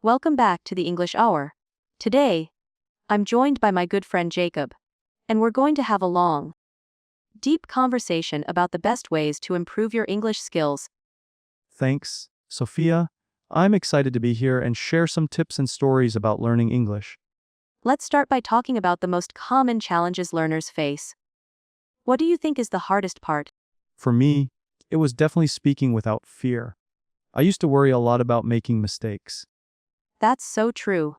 Welcome back to the English Hour. Today, I'm joined by my good friend Jacob, and we're going to have a long, deep conversation about the best ways to improve your English skills. Thanks, Sophia. I'm excited to be here and share some tips and stories about learning English. Let's start by talking about the most common challenges learners face. What do you think is the hardest part? For me, it was definitely speaking without fear. I used to worry a lot about making mistakes. That's so true.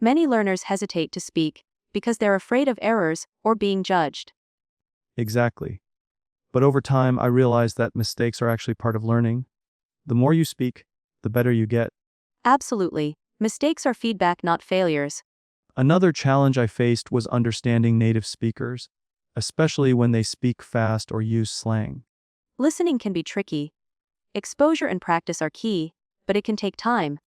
Many learners hesitate to speak because they're afraid of errors or being judged. Exactly. But over time, I realized that mistakes are actually part of learning. The more you speak, the better you get. Absolutely. Mistakes are feedback, not failures. Another challenge I faced was understanding native speakers, especially when they speak fast or use slang. Listening can be tricky. Exposure and practice are key, but it can take time.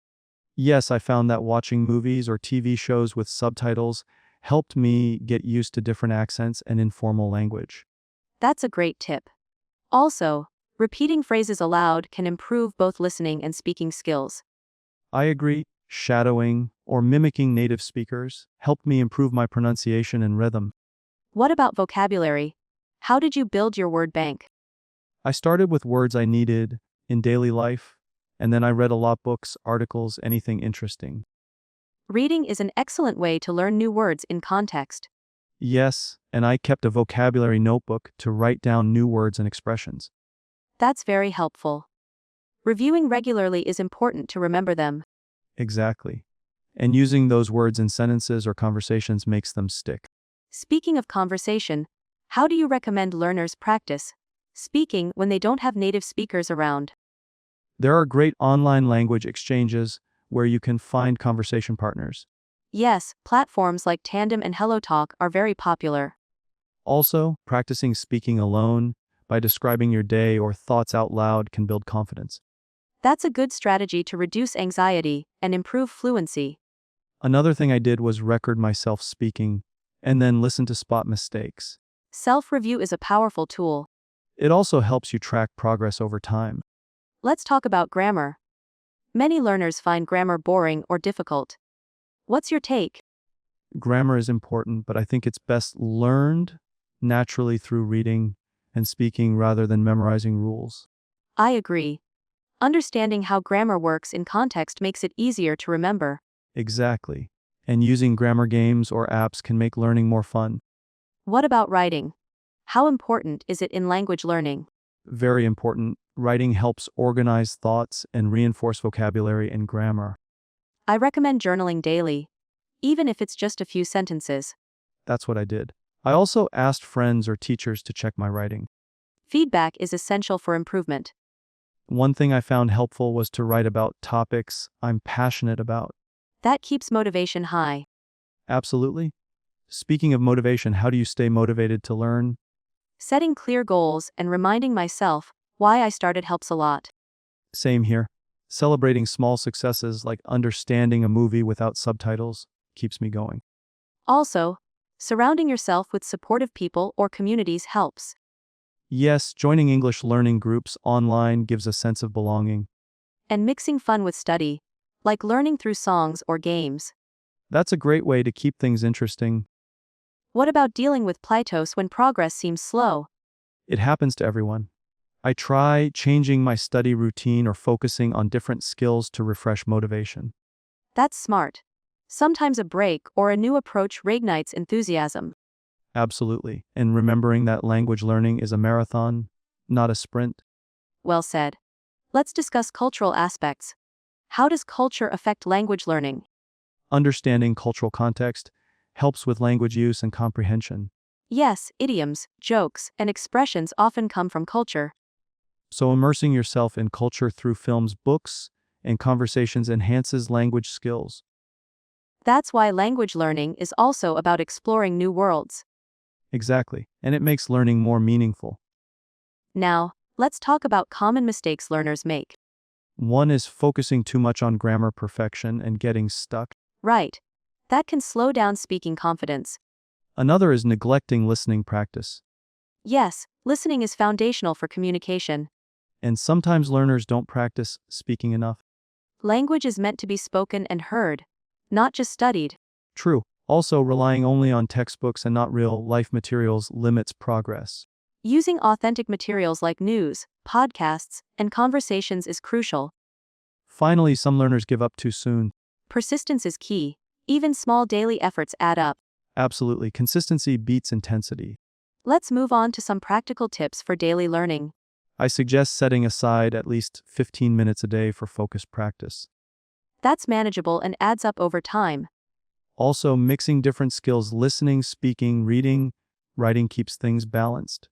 Yes, I found that watching movies or TV shows with subtitles helped me get used to different accents and informal language. That's a great tip. Also, repeating phrases aloud can improve both listening and speaking skills. I agree, shadowing or mimicking native speakers helped me improve my pronunciation and rhythm. What about vocabulary? How did you build your word bank? I started with words I needed in daily life, and then I read a lot books, articles, anything interesting. Reading is an excellent way to learn new words in context. Yes, and I kept a vocabulary notebook to write down new words and expressions. That's very helpful. Reviewing regularly is important to remember them. Exactly. And using those words in sentences or conversations makes them stick. Speaking of conversation, how do you recommend learners practice speaking when they don't have native speakers around? There are great online language exchanges where you can find conversation partners. Yes, platforms like Tandem and HelloTalk are very popular. Also, practicing speaking alone by describing your day or thoughts out loud can build confidence. That's a good strategy to reduce anxiety and improve fluency. Another thing I did was record myself speaking and then listen to spot mistakes. Self-review is a powerful tool. It also helps you track progress over time. Let's talk about grammar. Many learners find grammar boring or difficult. What's your take? Grammar is important, but I think it's best learned naturally through reading and speaking rather than memorizing rules. I agree. Understanding how grammar works in context makes it easier to remember. Exactly. And using grammar games or apps can make learning more fun. What about writing? How important is it in language learning? Very important. Writing helps organize thoughts and reinforce vocabulary and grammar. I recommend journaling daily, even if it's just a few sentences. That's what I did. I also asked friends or teachers to check my writing. Feedback is essential for improvement. One thing I found helpful was to write about topics I'm passionate about. That keeps motivation high. Absolutely. Speaking of motivation, how do you stay motivated to learn? Setting clear goals and reminding myself why I started helps a lot. Same here. Celebrating small successes like understanding a movie without subtitles keeps me going. Also, surrounding yourself with supportive people or communities helps. Yes, joining English learning groups online gives a sense of belonging. And mixing fun with study, like learning through songs or games. That's a great way to keep things interesting. What about dealing with plateaus when progress seems slow? It happens to everyone. I try changing my study routine or focusing on different skills to refresh motivation. That's smart. Sometimes a break or a new approach reignites enthusiasm. Absolutely. And remembering that language learning is a marathon, not a sprint. Well said. Let's discuss cultural aspects. How does culture affect language learning? Understanding cultural context helps with language use and comprehension. Yes, idioms, jokes, and expressions often come from culture. So immersing yourself in culture through films, books, and conversations enhances language skills. That's why language learning is also about exploring new worlds. Exactly. And it makes learning more meaningful. Now, let's talk about common mistakes learners make. One is focusing too much on grammar perfection and getting stuck. Right. That can slow down speaking confidence. Another is neglecting listening practice. Yes, listening is foundational for communication. And sometimes learners don't practice speaking enough. Language is meant to be spoken and heard, not just studied. True. Also, relying only on textbooks and not real-life materials limits progress. Using authentic materials like news, podcasts, and conversations is crucial. Finally, some learners give up too soon. Persistence is key. Even small daily efforts add up. Absolutely. Consistency beats intensity. Let's move on to some practical tips for daily learning. I suggest setting aside at least 15 minutes a day for focused practice. That's manageable and adds up over time. Also, mixing different skills, listening, speaking, reading, writing keeps things balanced.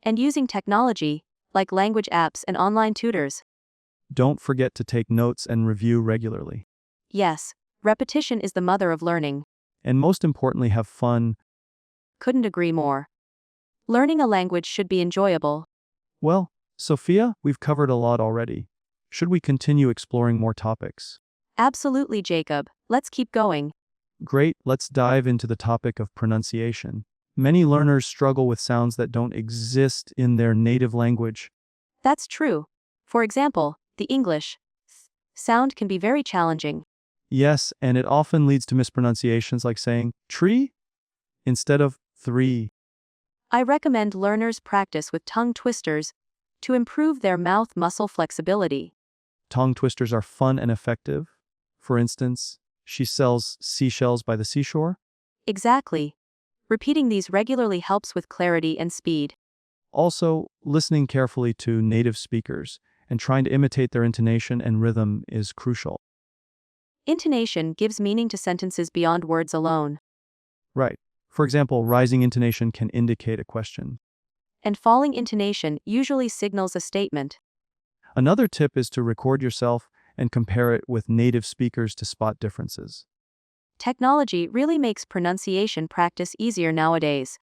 And using technology, like language apps and online tutors. Don't forget to take notes and review regularly. Yes, repetition is the mother of learning. And most importantly, have fun. Couldn't agree more. Learning a language should be enjoyable. Well, Sophia, we've covered a lot already. Should we continue exploring more topics? Absolutely, Jacob. Let's keep going. Great, let's dive into the topic of pronunciation. Many learners struggle with sounds that don't exist in their native language. That's true. For example, the English sound can be very challenging. Yes, and it often leads to mispronunciations like saying tree instead of three. I recommend learners practice with tongue twisters to improve their mouth muscle flexibility. Tongue twisters are fun and effective. For instance, she sells seashells by the seashore. Exactly. Repeating these regularly helps with clarity and speed. Also, listening carefully to native speakers and trying to imitate their intonation and rhythm is crucial. Intonation gives meaning to sentences beyond words alone. Right. For example, rising intonation can indicate a question. And falling intonation usually signals a statement. Another tip is to record yourself and compare it with native speakers to spot differences. Technology really makes pronunciation practice easier nowadays.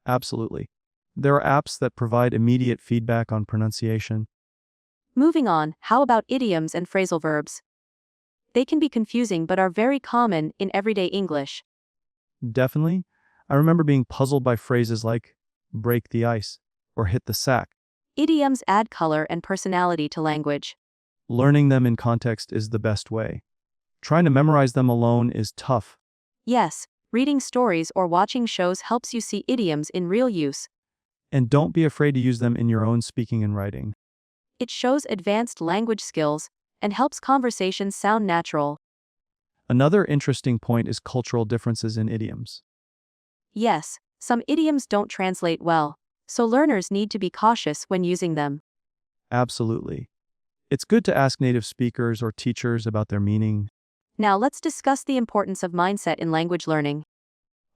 Absolutely. There are apps that provide immediate feedback on pronunciation. Moving on, how about idioms and phrasal verbs? They can be confusing but are very common in everyday English. Definitely. I remember being puzzled by phrases like break the ice or hit the sack. Idioms add color and personality to language. Learning them in context is the best way. Trying to memorize them alone is tough. Yes, reading stories or watching shows helps you see idioms in real use. And don't be afraid to use them in your own speaking and writing. It shows advanced language skills and helps conversations sound natural. Another interesting point is cultural differences in idioms. Yes, some idioms don't translate well, so learners need to be cautious when using them. Absolutely. It's good to ask native speakers or teachers about their meaning. Now let's discuss the importance of mindset in language learning.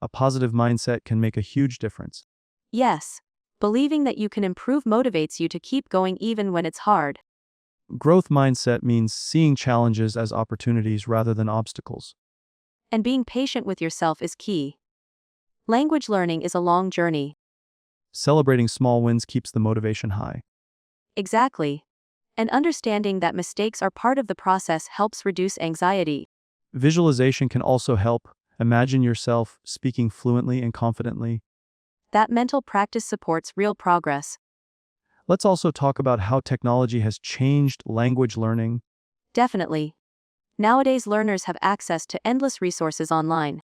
A positive mindset can make a huge difference. Yes, believing that you can improve motivates you to keep going even when it's hard. Growth mindset means seeing challenges as opportunities rather than obstacles. And being patient with yourself is key. Language learning is a long journey. Celebrating small wins keeps the motivation high. Exactly. And understanding that mistakes are part of the process helps reduce anxiety. Visualization can also help. Imagine yourself speaking fluently and confidently. That mental practice supports real progress. Let's also talk about how technology has changed language learning. Definitely. Nowadays, learners have access to endless resources online.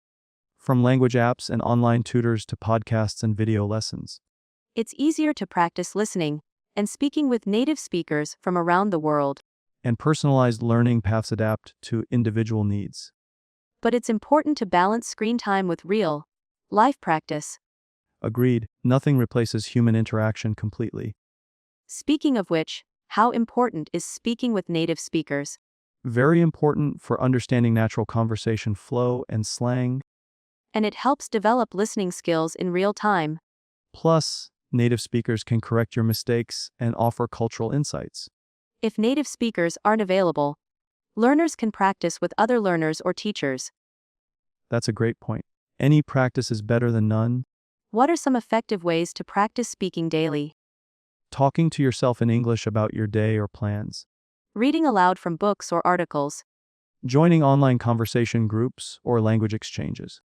From language apps and online tutors to podcasts and video lessons. It's easier to practice listening and speaking with native speakers from around the world. And personalized learning paths adapt to individual needs. But it's important to balance screen time with real life practice. Agreed, nothing replaces human interaction completely. Speaking of which, how important is speaking with native speakers? Very important for understanding natural conversation flow and slang. And it helps develop listening skills in real time. Plus, native speakers can correct your mistakes and offer cultural insights. If native speakers aren't available, learners can practice with other learners or teachers. That's a great point. Any practice is better than none. What are some effective ways to practice speaking daily? Talking to yourself in English about your day or plans. Reading aloud from books or articles. Joining online conversation groups or language exchanges.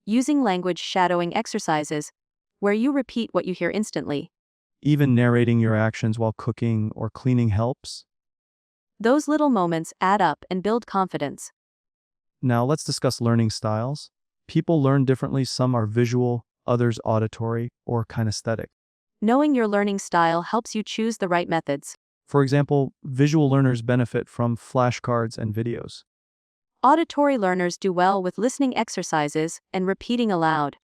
Using language shadowing exercises, where you repeat what you hear instantly. Even narrating your actions while cooking or cleaning helps. Those little moments add up and build confidence. Now let's discuss learning styles. People learn differently. Some are visual, others auditory or kinesthetic. Knowing your learning style helps you choose the right methods. For example, visual learners benefit from flashcards and videos. Auditory learners do well with listening exercises and repeating aloud.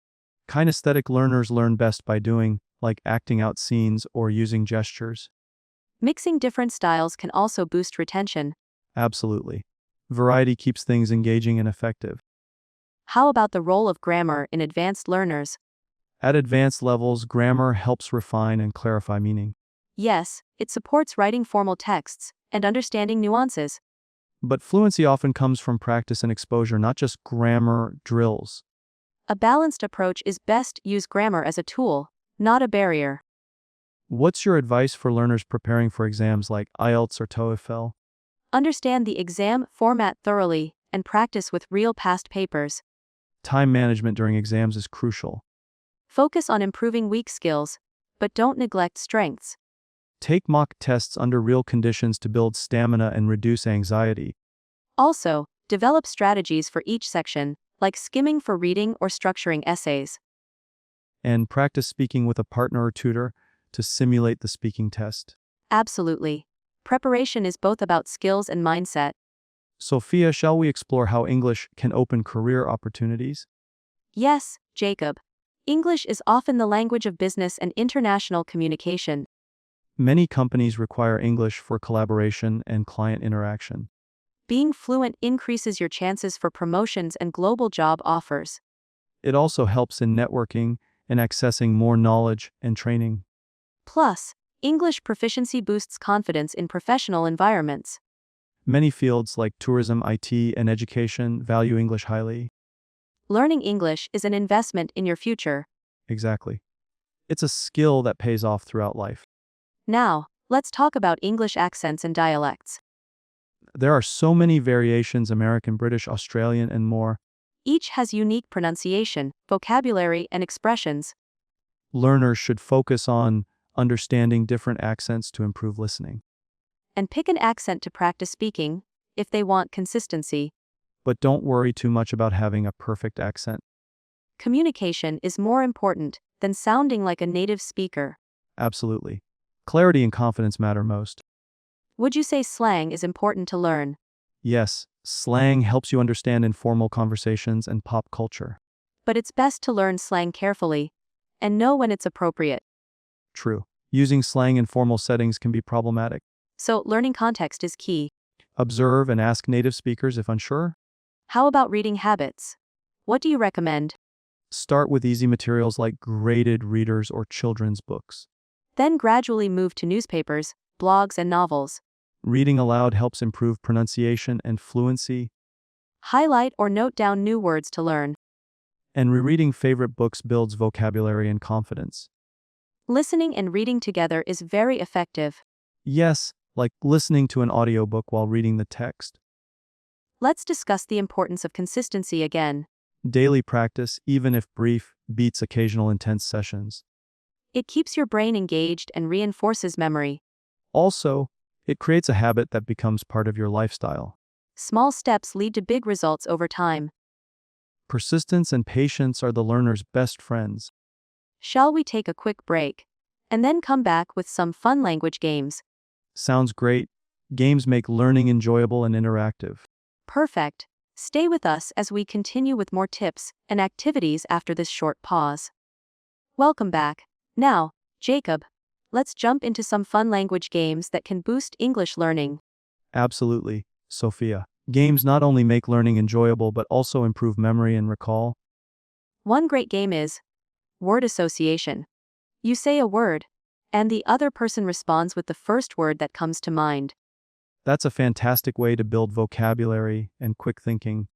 Kinesthetic learners learn best by doing, like acting out scenes or using gestures. Mixing different styles can also boost retention. Absolutely. Variety keeps things engaging and effective. How about the role of grammar in advanced learners? At advanced levels, grammar helps refine and clarify meaning. Yes, it supports writing formal texts and understanding nuances. But fluency often comes from practice and exposure, not just grammar drills. A balanced approach is best. Use grammar as a tool, not a barrier. What's your advice for learners preparing for exams like IELTS or TOEFL? Understand the exam format thoroughly and practice with real past papers. Time management during exams is crucial. Focus on improving weak skills, but don't neglect strengths. Take mock tests under real conditions to build stamina and reduce anxiety. Also, develop strategies for each section, like skimming for reading or structuring essays. And practice speaking with a partner or tutor to simulate the speaking test. Absolutely. Preparation is both about skills and mindset. Sophia, shall we explore how English can open career opportunities? Yes, Jacob. English is often the language of business and international communication. Many companies require English for collaboration and client interaction. Being fluent increases your chances for promotions and global job offers. It also helps in networking and accessing more knowledge and training. Plus, English proficiency boosts confidence in professional environments. Many fields like tourism, IT, and education value English highly. Learning English is an investment in your future. Exactly. It's a skill that pays off throughout life. Now, let's talk about English accents and dialects. There are so many variations: American, British, Australian, and more. Each has unique pronunciation, vocabulary, and expressions. Learners should focus on understanding different accents to improve listening. And pick an accent to practice speaking, if they want consistency. But don't worry too much about having a perfect accent. Communication is more important than sounding like a native speaker. Absolutely. Clarity and confidence matter most. Would you say slang is important to learn? Yes, slang helps you understand informal conversations and pop culture. But it's best to learn slang carefully and know when it's appropriate. True. Using slang in formal settings can be problematic. So, learning context is key. Observe and ask native speakers if unsure. How about reading habits? What do you recommend? Start with easy materials like graded readers or children's books. Then gradually move to newspapers, blogs, and novels. Reading aloud helps improve pronunciation and fluency. Highlight or note down new words to learn. And rereading favorite books builds vocabulary and confidence. Listening and reading together is very effective. Yes, like listening to an audiobook while reading the text. Let's discuss the importance of consistency again. Daily practice, even if brief, beats occasional intense sessions. It keeps your brain engaged and reinforces memory. Also, it creates a habit that becomes part of your lifestyle. Small steps lead to big results over time. Persistence and patience are the learner's best friends. Shall we take a quick break and then come back with some fun language games? Sounds great. Games make learning enjoyable and interactive. Perfect. Stay with us as we continue with more tips and activities after this short pause. Welcome back. Now, Jacob, let's jump into some fun language games that can boost English learning. Absolutely, Sophia. Games not only make learning enjoyable but also improve memory and recall. One great game is word association. You say a word, and the other person responds with the first word that comes to mind. That's a fantastic way to build vocabulary and quick thinking.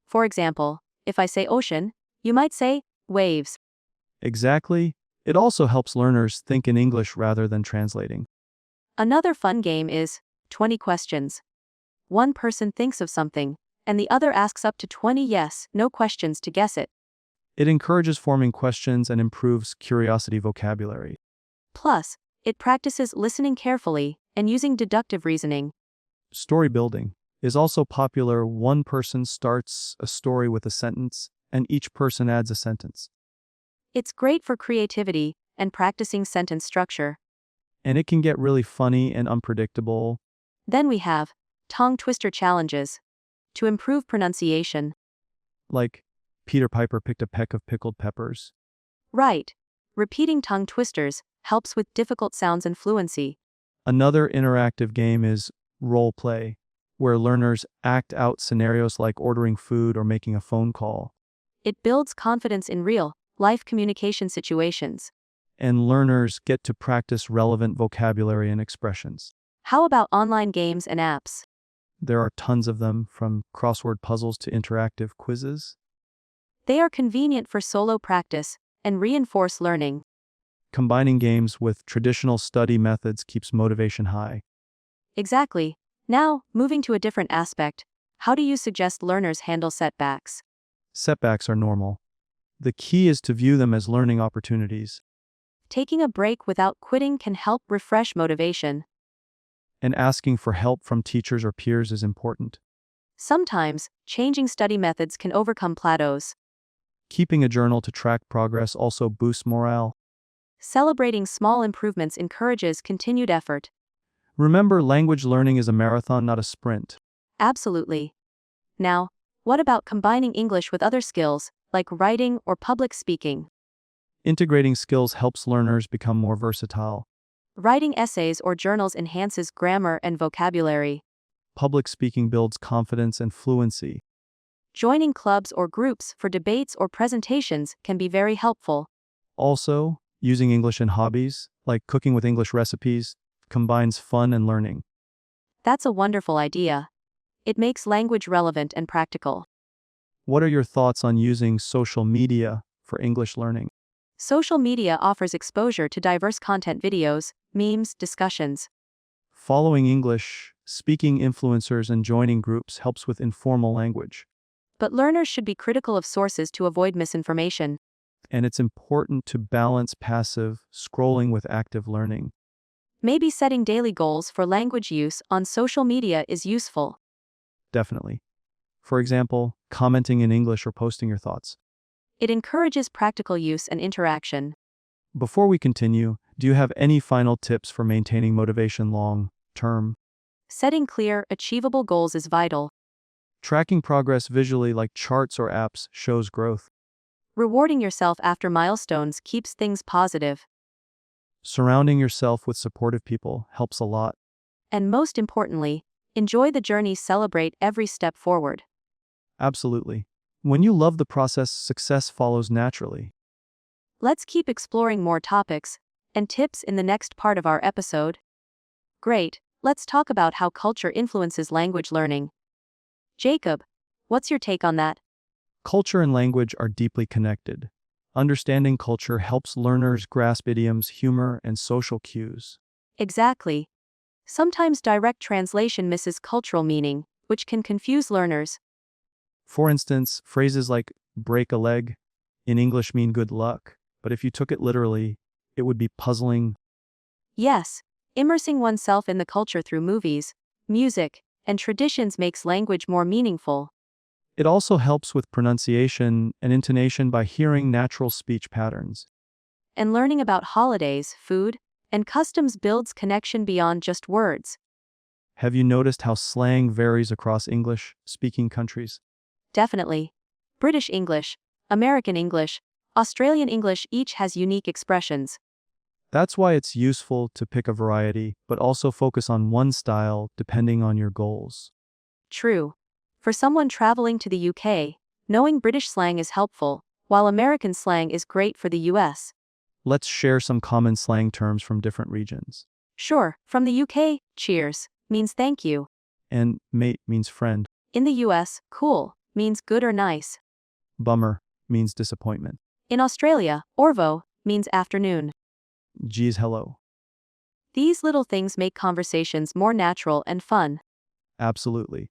For example, if I say ocean, you might say waves. Exactly. It also helps learners think in English rather than translating. Another fun game is 20 questions. One person thinks of something, and the other asks up to 20 yes/no questions to guess it. It encourages forming questions and improves curiosity vocabulary. Plus, it practices listening carefully and using deductive reasoning. Story building is also popular. One person starts a story with a sentence, and each person adds a sentence. It's great for creativity and practicing sentence structure. And it can get really funny and unpredictable. Then we have tongue twister challenges to improve pronunciation. Like, Peter Piper picked a peck of pickled peppers. Right. Repeating tongue twisters helps with difficult sounds and fluency. Another interactive game is role play, where learners act out scenarios like ordering food or making a phone call. It builds confidence in real life communication situations. And learners get to practice relevant vocabulary and expressions. How about online games and apps? There are tons of them, from crossword puzzles to interactive quizzes. They are convenient for solo practice and reinforce learning. Combining games with traditional study methods keeps motivation high. Exactly. Now, moving to a different aspect, how do you suggest learners handle setbacks? Setbacks are normal. The key is to view them as learning opportunities. Taking a break without quitting can help refresh motivation. And asking for help from teachers or peers is important. Sometimes, changing study methods can overcome plateaus. Keeping a journal to track progress also boosts morale. Celebrating small improvements encourages continued effort. Remember, language learning is a marathon, not a sprint. Absolutely. Now, what about combining English with other skills, like writing or public speaking? Integrating skills helps learners become more versatile. Writing essays or journals enhances grammar and vocabulary. Public speaking builds confidence and fluency. Joining clubs or groups for debates or presentations can be very helpful. Also, using English in hobbies, like cooking with English recipes, combines fun and learning. That's a wonderful idea. It makes language relevant and practical. What are your thoughts on using social media for English learning? Social media offers exposure to diverse content, videos, memes, discussions. Following English speaking influencers and joining groups helps with informal language. But learners should be critical of sources to avoid misinformation. And it's important to balance passive scrolling with active learning. Maybe setting daily goals for language use on social media is useful. Definitely. For example, commenting in English or posting your thoughts. It encourages practical use and interaction. Before we continue, do you have any final tips for maintaining motivation long term? Setting clear, achievable goals is vital. Tracking progress visually, like charts or apps, shows growth. Rewarding yourself after milestones keeps things positive. Surrounding yourself with supportive people helps a lot. And most importantly, enjoy the journey, celebrate every step forward. Absolutely. When you love the process, success follows naturally. Let's keep exploring more topics and tips in the next part of our episode. Great, let's talk about how culture influences language learning. Jacob, what's your take on that? Culture and language are deeply connected. Understanding culture helps learners grasp idioms, humor, and social cues. Exactly. Sometimes direct translation misses cultural meaning, which can confuse learners. For instance, phrases like break a leg in English mean good luck, but if you took it literally, it would be puzzling. Yes, immersing oneself in the culture through movies, music, and traditions makes language more meaningful. It also helps with pronunciation and intonation by hearing natural speech patterns. And learning about holidays, food, and customs builds connection beyond just words. Have you noticed how slang varies across English-speaking countries? Definitely. British English, American English, Australian English each has unique expressions. That's why it's useful to pick a variety, but also focus on one style depending on your goals. True. For someone traveling to the UK, knowing British slang is helpful, while American slang is great for the US. Let's share some common slang terms from different regions. Sure, from the UK, cheers means thank you. And mate means friend. In the US, cool means good or nice. Bummer means disappointment. In Australia, orvo means afternoon. Geez, hello. These little things make conversations more natural and fun. Absolutely.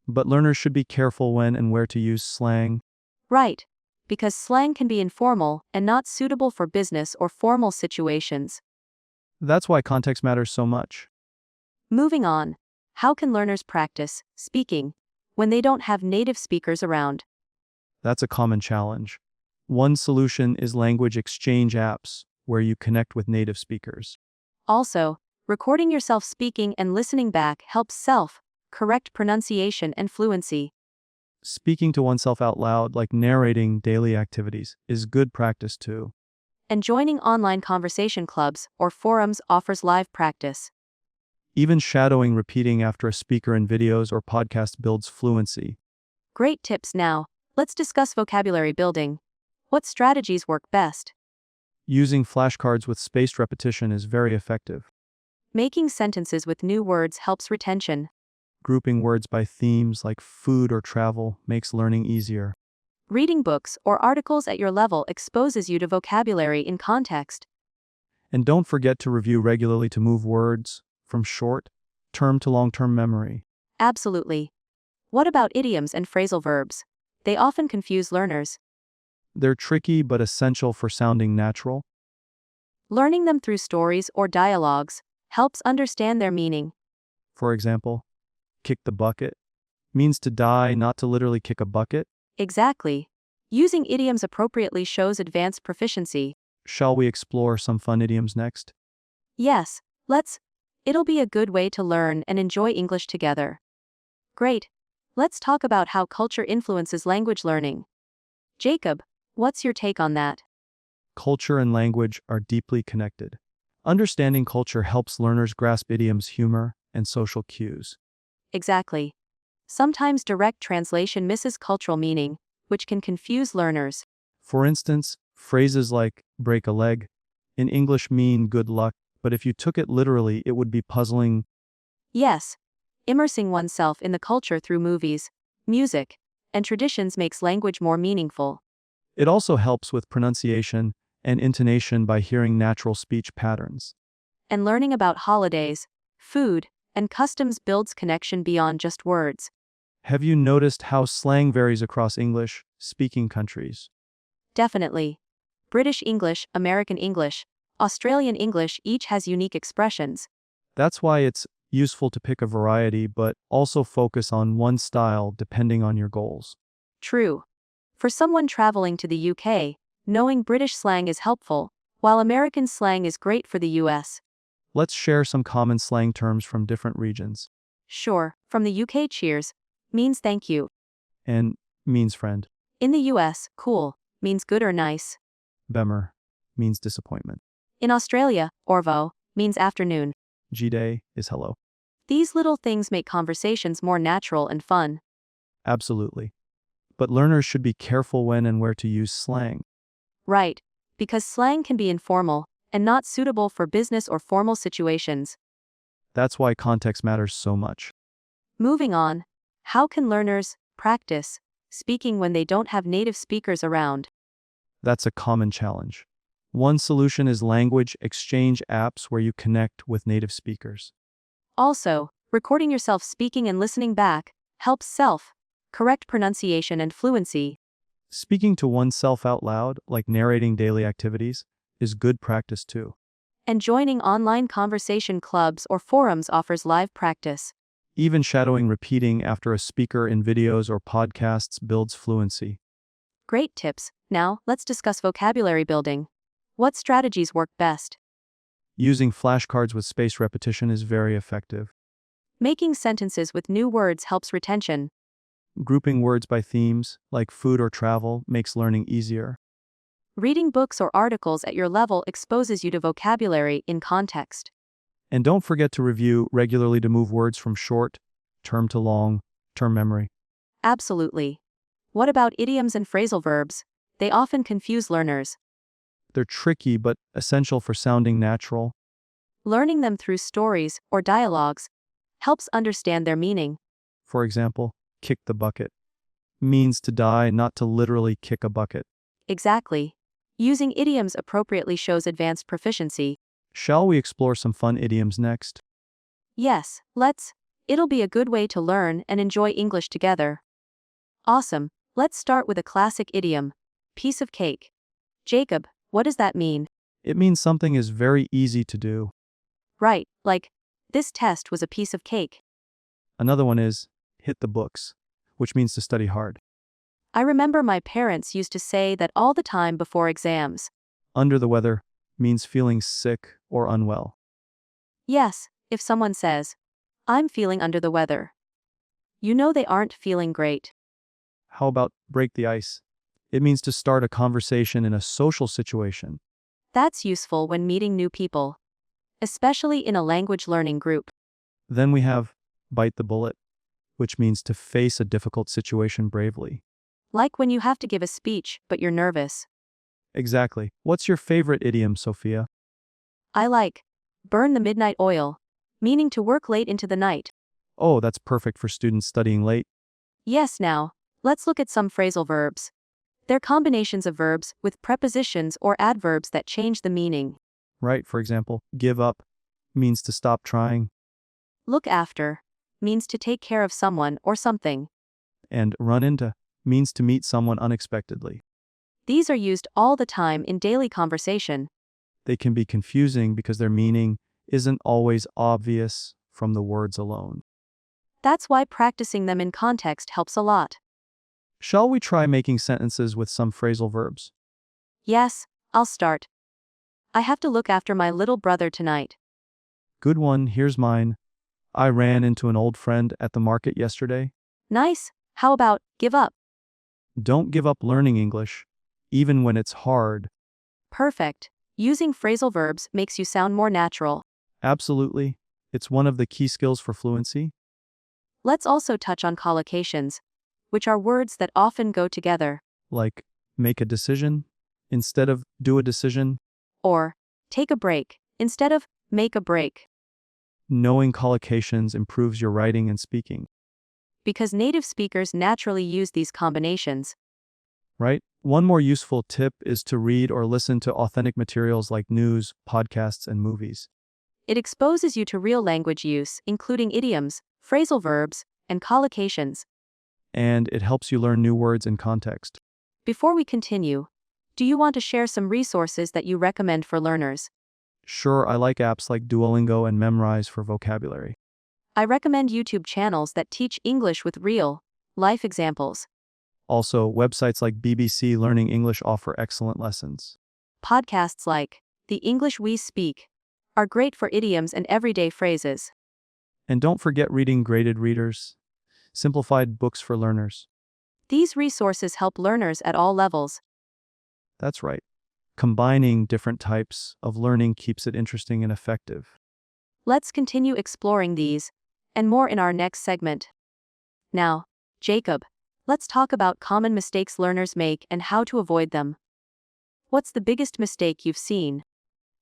But learners should be careful when and where to use slang. Right. Because slang can be informal and not suitable for business or formal situations. That's why context matters so much. Moving on. How can learners practice speaking when they don't have native speakers around? That's a common challenge. One solution is language exchange apps where you connect with native speakers. Also, recording yourself speaking and listening back helps correct pronunciation and fluency. Speaking to oneself out loud, like narrating daily activities, is good practice too. And joining online conversation clubs or forums offers live practice. Even shadowing repeating after a speaker in videos or podcasts builds fluency. Great tips now. Let's discuss vocabulary building. What strategies work best? Using flashcards with spaced repetition is very effective. Making sentences with new words helps retention. Grouping words by themes like food or travel makes learning easier. Reading books or articles at your level exposes you to vocabulary in context. And don't forget to review regularly to move words from short-term to long-term memory. Absolutely. What about idioms and phrasal verbs? They often confuse learners. They're tricky but essential for sounding natural. Learning them through stories or dialogues helps understand their meaning. For example, kick the bucket means to die, not to literally kick a bucket. Exactly. Using idioms appropriately shows advanced proficiency. Shall we explore some fun idioms next? Yes, let's. It'll be a good way to learn and enjoy English together. Great. Let's talk about how culture influences language learning. Jacob, what's your take on that? Culture and language are deeply connected. Understanding culture helps learners grasp idioms, humor, and social cues. Exactly. Sometimes direct translation misses cultural meaning, which can confuse learners. For instance, phrases like break a leg in English mean good luck, but if you took it literally, it would be puzzling. Yes, immersing oneself in the culture through movies, music, and traditions makes language more meaningful. It also helps with pronunciation and intonation by hearing natural speech patterns. And learning about holidays, food, and customs builds connection beyond just words. Have you noticed how slang varies across English-speaking countries? Definitely. British English, American English, Australian English each has unique expressions. That's why it's useful to pick a variety but also focus on one style depending on your goals. True. For someone traveling to the UK, knowing British slang is helpful, while American slang is great for the US. Let's share some common slang terms from different regions. Sure, from the UK, cheers means thank you. And means friend. In the US, cool means good or nice. Bummer means disappointment. In Australia, orvo means afternoon. G'day is hello. These little things make conversations more natural and fun. Absolutely. But learners should be careful when and where to use slang. Right, because slang can be informal and not suitable for business or formal situations. That's why context matters so much. Moving on, how can learners practice speaking when they don't have native speakers around? That's a common challenge. One solution is language exchange apps where you connect with native speakers. Also, recording yourself speaking and listening back helps correct pronunciation and fluency. Speaking to oneself out loud, like narrating daily activities, is good practice too. And joining online conversation clubs or forums offers live practice. Even shadowing repeating after a speaker in videos or podcasts builds fluency. Great tips. Now, let's discuss vocabulary building. What strategies work best? Using flashcards with spaced repetition is very effective. Making sentences with new words helps retention. Grouping words by themes, like food or travel, makes learning easier. Reading books or articles at your level exposes you to vocabulary in context. And don't forget to review regularly to move words from short-term to long-term memory. Absolutely. What about idioms and phrasal verbs? They often confuse learners. They're tricky but essential for sounding natural. Learning them through stories or dialogues helps understand their meaning. For example, kick the bucket means to die, not to literally kick a bucket. Exactly. Using idioms appropriately shows advanced proficiency. Shall we explore some fun idioms next? Yes, let's. It'll be a good way to learn and enjoy English together. Awesome. Let's start with a classic idiom. Piece of cake. Jacob, what does that mean? It means something is very easy to do. Right, like, this test was a piece of cake. Another one is hit the books, which means to study hard. I remember my parents used to say that all the time before exams. Under the weather means feeling sick or unwell. Yes, if someone says, I'm feeling under the weather, you know they aren't feeling great. How about break the ice? It means to start a conversation in a social situation. That's useful when meeting new people, especially in a language learning group. Then we have bite the bullet, which means to face a difficult situation bravely. Like when you have to give a speech, but you're nervous. Exactly. What's your favorite idiom, Sophia? I like burn the midnight oil, meaning to work late into the night. Oh, that's perfect for students studying late. Yes, now, let's look at some phrasal verbs. They're combinations of verbs with prepositions or adverbs that change the meaning. Right, for example, give up means to stop trying, Look after means to take care of someone or something. and run into means to meet someone unexpectedly. These are used all the time in daily conversation. They can be confusing because their meaning isn't always obvious from the words alone. That's why practicing them in context helps a lot. Shall we try making sentences with some phrasal verbs? Yes, I'll start. I have to look after my little brother tonight. Good one, here's mine. I ran into an old friend at the market yesterday. Nice. How about give up? Don't give up learning English, even when it's hard. Perfect. Using phrasal verbs makes you sound more natural. Absolutely. It's one of the key skills for fluency. Let's also touch on collocations, which are words that often go together, Like make a decision instead of do a decision. or take a break instead of make a break, Knowing collocations improves your writing and speaking, because native speakers naturally use these combinations. right? One more useful tip is to read or listen to authentic materials like news, podcasts, and movies. It exposes you to real language use, including idioms, phrasal verbs, and collocations. And it helps you learn new words in context. Before we continue, do you want to share some resources that you recommend for learners? Sure, I like apps like Duolingo and Memrise for vocabulary. I recommend YouTube channels that teach English with real, life examples. Also, websites like BBC Learning English offer excellent lessons. Podcasts like The English We Speak are great for idioms and everyday phrases. And don't forget reading graded readers, simplified books for learners. These resources help learners at all levels. That's right. Combining different types of learning keeps it interesting and effective. Let's continue exploring these and more in our next segment. Now, Jacob, let's talk about common mistakes learners make and how to avoid them. What's the biggest mistake you've seen?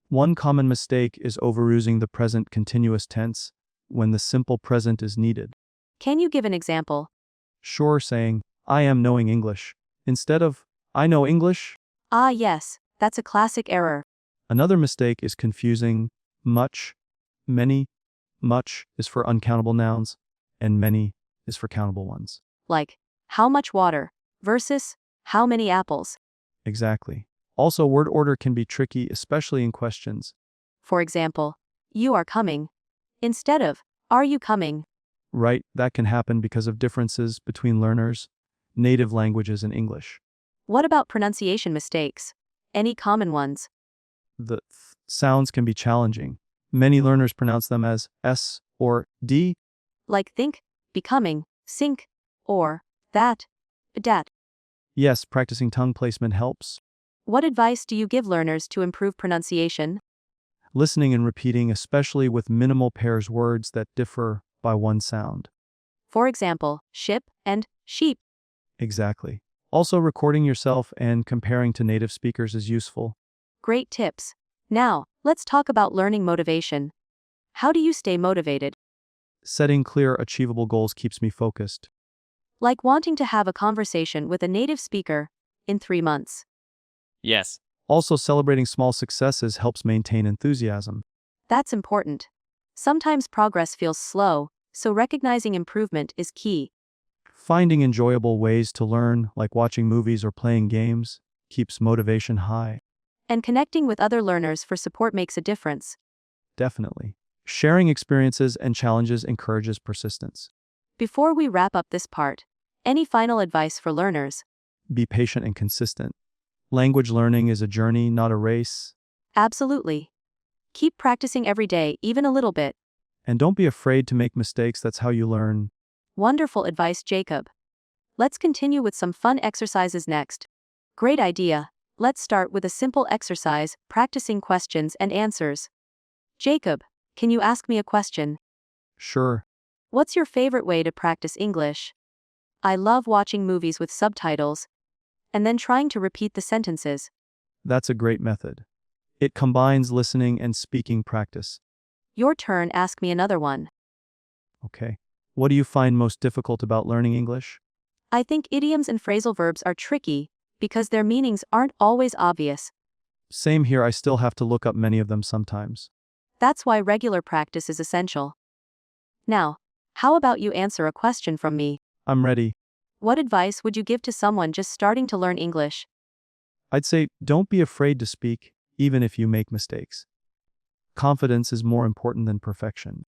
One common mistake is overusing the present continuous tense when the simple present is needed. Can you give an example? Sure, saying, I am knowing English, instead of, I know English. Ah, yes, that's a classic error. Another mistake is confusing much, many. Much is for uncountable nouns, and many is for countable ones. Like, how much water versus how many apples. Exactly. Also, word order can be tricky, especially in questions. For example, you are coming instead of are you coming. Right, that can happen because of differences between learners, native languages, and English. What about pronunciation mistakes? Any common ones? The sounds can be challenging. Many learners pronounce them as S or D. Like think, becoming, sink, or that, dat. Yes, practicing tongue placement helps. What advice do you give learners to improve pronunciation? Listening and repeating, especially with minimal pairs words that differ by one sound. For example, ship and sheep. Exactly. Also, recording yourself and comparing to native speakers is useful. Great tips. Now, let's talk about learning motivation. How do you stay motivated? Setting clear, achievable goals keeps me focused. Like wanting to have a conversation with a native speaker in 3 months. Yes. Also, celebrating small successes helps maintain enthusiasm. That's important. Sometimes progress feels slow, so recognizing improvement is key. Finding enjoyable ways to learn, like watching movies or playing games, keeps motivation high. And connecting with other learners for support makes a difference. Definitely. Sharing experiences and challenges encourages persistence. Before we wrap up this part, any final advice for learners? Be patient and consistent. Language learning is a journey, not a race. Absolutely. Keep practicing every day, even a little bit. And don't be afraid to make mistakes, that's how you learn. Wonderful advice, Jacob. Let's continue with some fun exercises next. Great idea. Let's start with a simple exercise, practicing questions and answers. Jacob, can you ask me a question? Sure, What's your favorite way to practice English? I love watching movies with subtitles and then trying to repeat the sentences. that's a great method. It combines listening and speaking practice. Your turn, ask me another one. Okay. What do you find most difficult about learning English? I think idioms and phrasal verbs are tricky because their meanings aren't always obvious. Same here, I still have to look up many of them sometimes. That's why regular practice is essential. Now, how about you answer a question from me? I'm ready. What advice would you give to someone just starting to learn English? I'd say don't be afraid to speak, even if you make mistakes. Confidence is more important than perfection.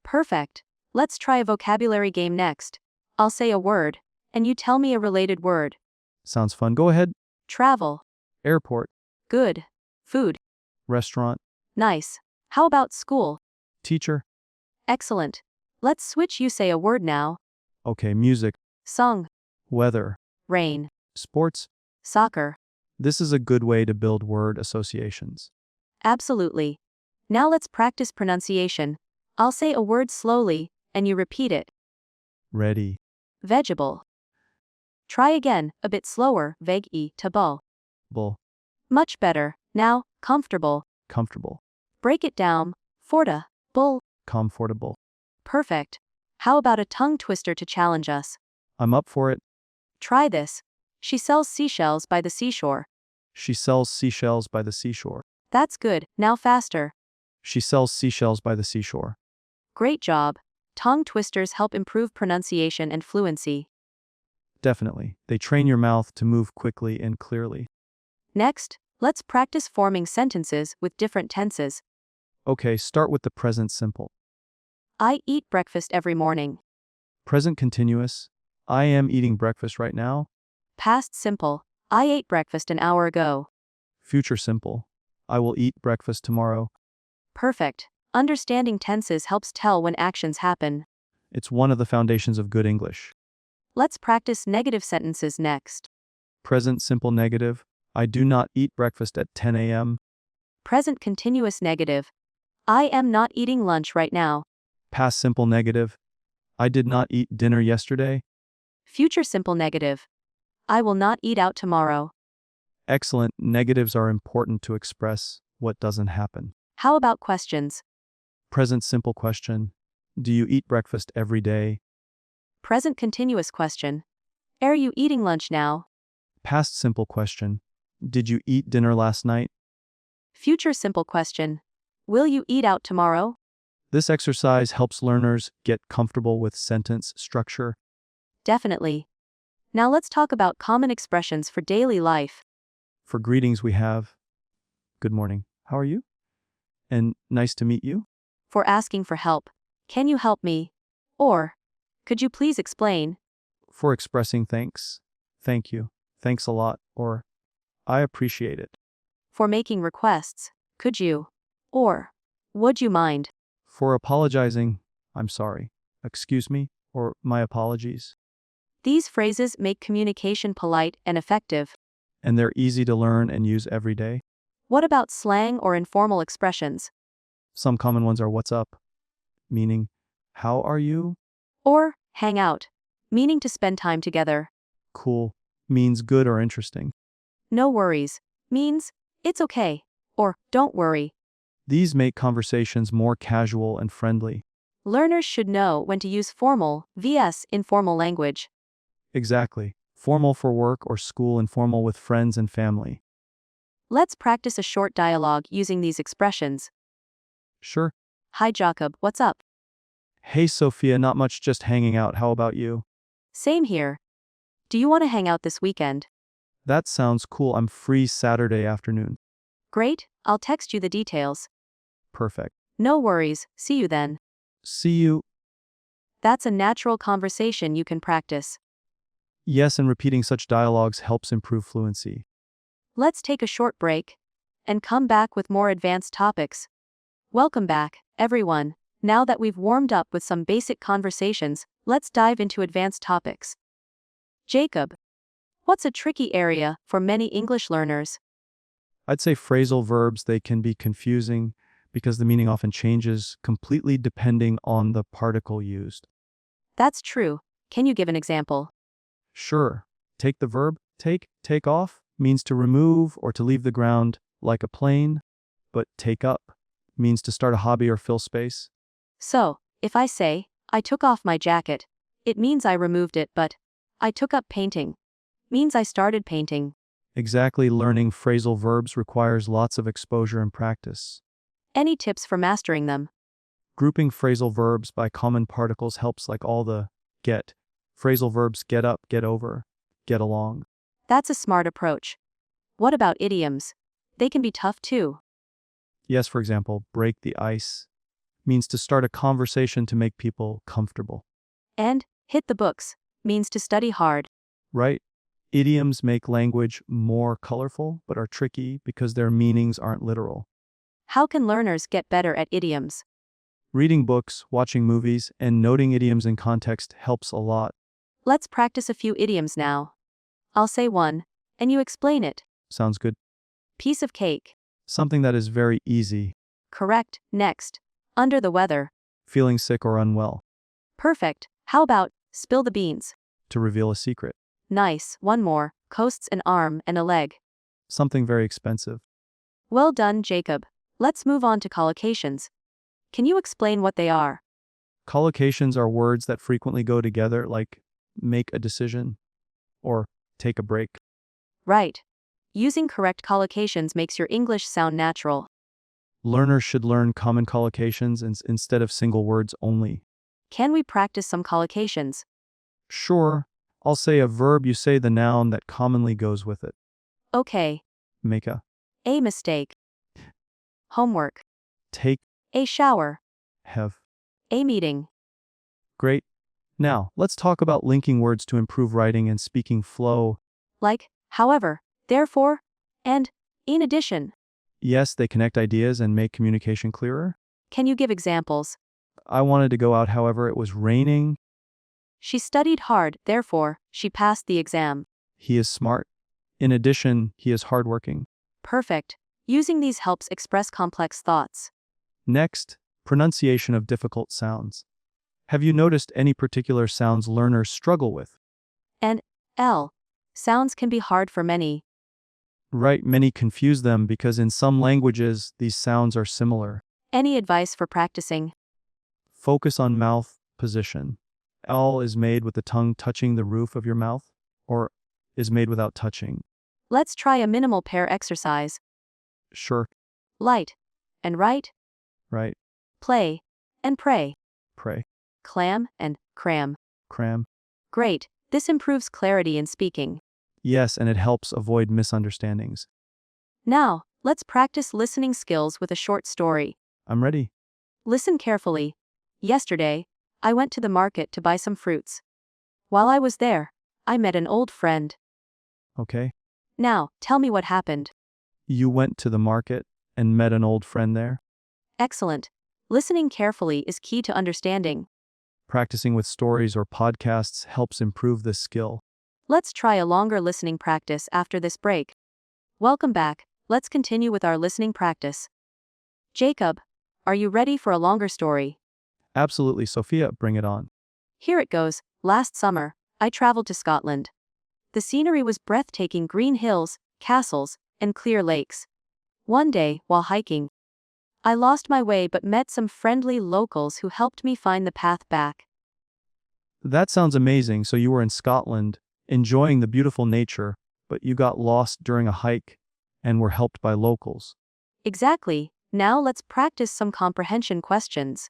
Perfect. Let's try a vocabulary game next. I'll say a word, and you tell me a related word. Sounds fun. Go ahead. Travel. Airport, Good. Food. restaurant, Nice. How about school? teacher. Excellent. Let's switch. You say a word now. Okay, music, Song. weather, Rain. sports. Soccer. This is a good way to build word associations. Absolutely. Now let's practice pronunciation. I'll say a word slowly, and you repeat it. Ready, Vegetable. Try again, a bit slower, vegetable. bull, Much better. Now, comfortable. comfortable, Break it down. Forta. Bull. comfortable. Perfect. How about a tongue twister to challenge us? I'm up for it. Try this. She sells seashells by the seashore. She sells seashells by the seashore. That's good. Now faster. She sells seashells by the seashore. Great job. Tongue twisters help improve pronunciation and fluency. Definitely. They train your mouth to move quickly and clearly. Next, let's practice forming sentences with different tenses. Okay, start with the present simple. I eat breakfast every morning. Present continuous. I am eating breakfast right now. Past simple. I ate breakfast an hour ago. Future simple. I will eat breakfast tomorrow. Perfect. Understanding tenses helps tell when actions happen. It's one of the foundations of good English. Let's practice negative sentences next. Present simple negative. I do not eat breakfast at 10 a.m. Present continuous negative. I am not eating lunch right now. Past simple negative. I did not eat dinner yesterday. Future simple negative. I will not eat out tomorrow. Excellent. Negatives are important to express what doesn't happen. How about questions? Present simple question. Do you eat breakfast every day? Present continuous question. Are you eating lunch now? Past simple question. Did you eat dinner last night? Future simple question. Will you eat out tomorrow? This exercise helps learners get comfortable with sentence structure. Definitely. Now let's talk about common expressions for daily life. For greetings, we have good morning. How are you? And nice to meet you. For asking for help. Can you help me? Or, could you please explain? For expressing thanks. Thank you. Thanks a lot. Or, I appreciate it. For making requests. Could you? Or, would you mind? For apologizing, I'm sorry. Excuse me, or my apologies. These phrases make communication polite and effective. And they're easy to learn and use every day. What about slang or informal expressions? Some common ones are what's up, meaning, how are you? Or, hang out, meaning to spend time together. Cool, means good or interesting. No worries, means, it's okay. Or, don't worry. These make conversations more casual and friendly. Learners should know when to use formal vs informal language. Exactly. Formal for work or school, informal with friends and family. Let's practice a short dialogue using these expressions. Sure. Hi Jacob, what's up? Hey Sophia, not much, just hanging out. How about you? Same here. Do you want to hang out this weekend? That sounds cool. I'm free Saturday afternoon. Great, I'll text you the details. Perfect. No worries, see you then. See you. That's a natural conversation you can practice. Yes, and repeating such dialogues helps improve fluency. Let's take a short break and come back with more advanced topics. Welcome back, everyone. Now that we've warmed up with some basic conversations, let's dive into advanced topics. Jacob, what's a tricky area for many English learners? I'd say phrasal verbs, they can be confusing because the meaning often changes completely depending on the particle used. That's true. Can you give an example? Sure, take the verb take off means to remove or to leave the ground like a plane, but take up means to start a hobby or fill space. So, if I say, I took off my jacket, it means I removed it, but I took up painting means I started painting. Exactly, learning phrasal verbs requires lots of exposure and practice. Any tips for mastering them? Grouping phrasal verbs by common particles helps, like all the get. Phrasal verbs get up, get over, get along. That's a smart approach. What about idioms? They can be tough too. Yes, for example, break the ice means to start a conversation to make people comfortable. And hit the books means to study hard. Right? Idioms make language more colorful, but are tricky because their meanings aren't literal. How can learners get better at idioms? Reading books, watching movies, and noting idioms in context helps a lot. Let's practice a few idioms now. I'll say one, and you explain it. Sounds good. Piece of cake. Something that is very easy. Correct. Next. Under the weather. Feeling sick or unwell. Perfect. How about spill the beans? To reveal a secret. Nice. One more. Costs an arm and a leg. Something very expensive. Well done, Jacob. Let's move on to collocations. Can you explain what they are? Collocations are words that frequently go together, like make a decision or take a break. Right. Using correct collocations makes your English sound natural. Learners should learn common collocations instead of single words only. Can we practice some collocations? Sure, I'll say a verb, you say the noun that commonly goes with it. Okay. Make a, Mistake. Homework. take, A shower. have. A meeting. Great. Now, let's talk about linking words to improve writing and speaking flow. Like, however, therefore, and in addition. Yes, they connect ideas and make communication clearer. Can you give examples? I wanted to go out, however, it was raining. She studied hard, therefore, she passed the exam. He is smart. In addition, he is hardworking. Perfect. Using these helps express complex thoughts. Next, pronunciation of difficult sounds. Have you noticed any particular sounds learners struggle with? And L. Sounds can be hard for many. Right, many confuse them because in some languages, these sounds are similar. Any advice for practicing? Focus on mouth position. L is made with the tongue touching the roof of your mouth, or is made without touching. Let's try a minimal pair exercise. Sure, Light and right, right, play and pray, pray, clam and cram. cram. Great. This improves clarity in speaking. Yes, and it helps avoid misunderstandings. Now, let's practice listening skills with a short story. I'm ready. Listen carefully. Yesterday, I went to the market to buy some fruits. While I was there, I met an old friend. Okay. Now, tell me what happened. You went to the market and met an old friend there. Excellent. Listening carefully is key to understanding. Practicing with stories or podcasts helps improve this skill. Let's try a longer listening practice after this break. Welcome back. Let's continue with our listening practice. Jacob, are you ready for a longer story? Absolutely, Sophia, bring it on. Here it goes. Last summer, I traveled to Scotland. The scenery was breathtaking: green hills, castles, and clear lakes. One day, while hiking, I lost my way but met some friendly locals who helped me find the path back. That sounds amazing. So you were in Scotland, enjoying the beautiful nature, but you got lost during a hike and were helped by locals. Exactly. Now let's practice some comprehension questions.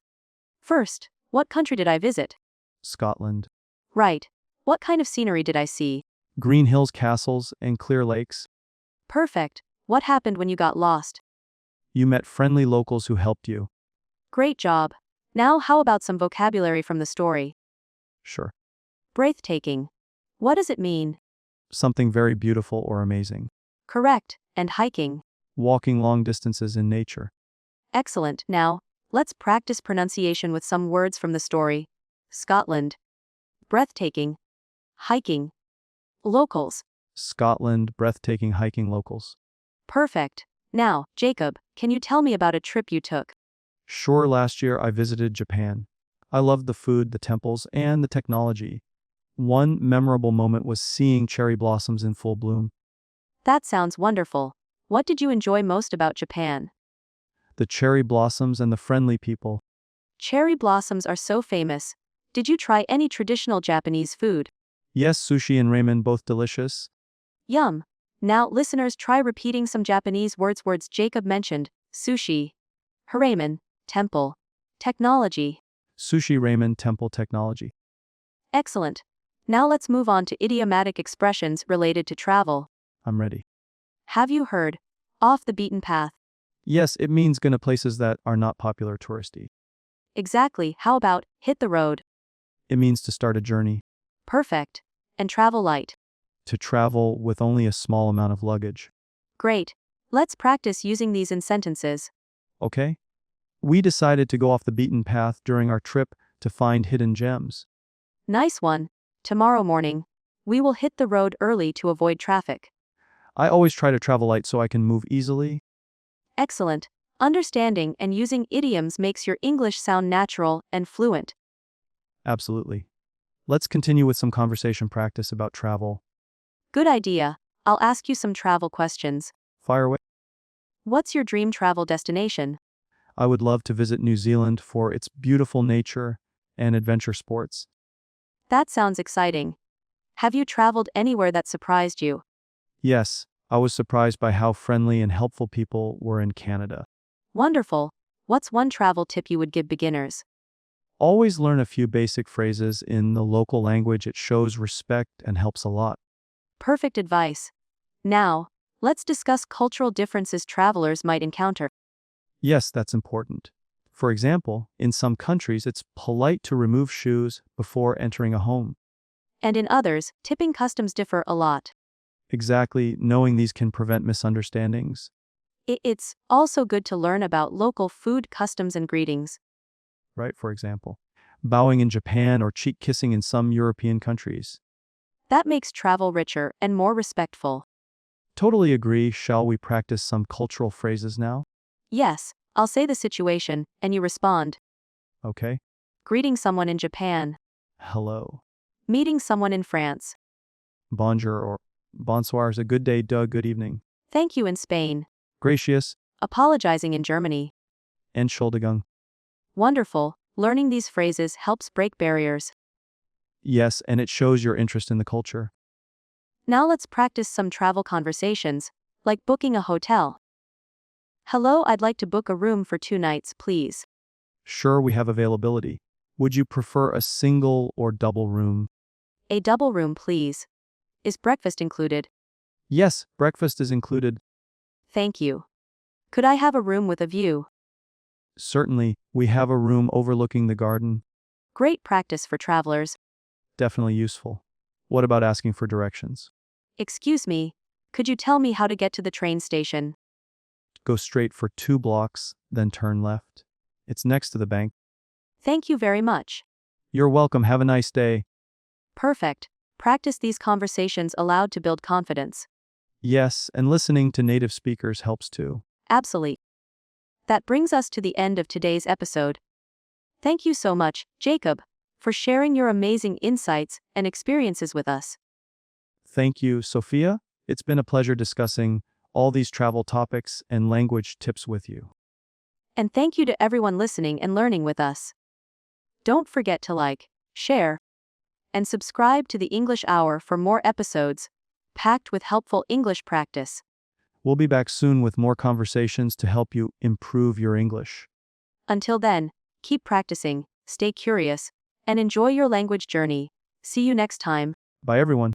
First, what country did I visit? Scotland. Right. What kind of scenery did I see? Green hills, castles, and clear lakes. Perfect. What happened when you got lost? You met friendly locals who helped you. Great job. Now how about some vocabulary from the story? Sure. Breathtaking. What does it mean? Something very beautiful or amazing. Correct. And hiking. Walking long distances in nature. Excellent. Now, let's practice pronunciation with some words from the story. Scotland. Breathtaking. Hiking. Locals. Scotland, breathtaking hiking locals. Perfect. Now, Jacob, can you tell me about a trip you took? Sure, last year I visited Japan. I loved the food, the temples, and the technology. One memorable moment was seeing cherry blossoms in full bloom. That sounds wonderful. What did you enjoy most about Japan? The cherry blossoms and the friendly people. Cherry blossoms are so famous. Did you try any traditional Japanese food? Yes, sushi and ramen both delicious. Yum. Now, listeners, try repeating some Japanese words Jacob mentioned: sushi, ramen, temple, technology. Sushi, ramen, temple, technology. Excellent. Now let's move on to idiomatic expressions related to travel. I'm ready. Have you heard off the beaten path? Yes, it means going to places that are not popular touristy. Exactly. How about hit the road? It means to start a journey. Perfect. And travel light. To travel with only a small amount of luggage. Great. Let's practice using these in sentences. Okay? We decided to go off the beaten path during our trip to find hidden gems. Nice one. Tomorrow morning, we will hit the road early to avoid traffic. I always try to travel light so I can move easily. Excellent. Understanding and using idioms makes your English sound natural and fluent. Absolutely. Let's continue with some conversation practice about travel. Good idea. I'll ask you some travel questions. Fire away. What's your dream travel destination? I would love to visit New Zealand for its beautiful nature and adventure sports. That sounds exciting. Have you traveled anywhere that surprised you? Yes, I was surprised by how friendly and helpful people were in Canada. Wonderful. What's one travel tip you would give beginners? Always learn a few basic phrases in the local language. It shows respect and helps a lot. Perfect advice. Now, let's discuss cultural differences travelers might encounter. Yes, that's important. For example, in some countries, it's polite to remove shoes before entering a home. And in others, tipping customs differ a lot. Exactly, knowing these can prevent misunderstandings. It's also good to learn about local food customs and greetings. Right, for example, bowing in Japan or cheek kissing in some European countries. That makes travel richer and more respectful. Totally agree. Shall we practice some cultural phrases now? Yes, I'll say the situation, and you respond. Okay. Greeting someone in Japan. Hello. Meeting someone in France. Bonjour or bonsoir is a good day, good evening. Thank you in Spain. Gracious. Apologizing in Germany. Entschuldigung. Wonderful. Learning these phrases helps break barriers. Yes, and it shows your interest in the culture. Now let's practice some travel conversations, like booking a hotel. Hello, I'd like to book a room for 2 nights, please. Sure, we have availability. Would you prefer a single or double room? A double room, please. Is breakfast included? Yes, breakfast is included. Thank you. Could I have a room with a view? Certainly, we have a room overlooking the garden. Great practice for travelers. Definitely useful. What about asking for directions? Excuse me, could you tell me how to get to the train station? Go straight for 2 blocks, then turn left. It's next to the bank. Thank you very much. You're welcome. Have a nice day. Perfect. Practice these conversations aloud to build confidence. Yes, and listening to native speakers helps too. Absolutely. That brings us to the end of today's episode. Thank you so much, Jacob, for sharing your amazing insights and experiences with us. Thank you, Sophia. It's been a pleasure discussing all these travel topics and language tips with you. And thank you to everyone listening and learning with us. Don't forget to like, share, and subscribe to the English Hour for more episodes packed with helpful English practice. We'll be back soon with more conversations to help you improve your English. Until then, keep practicing, stay curious, and enjoy your language journey. See you next time. Bye, everyone.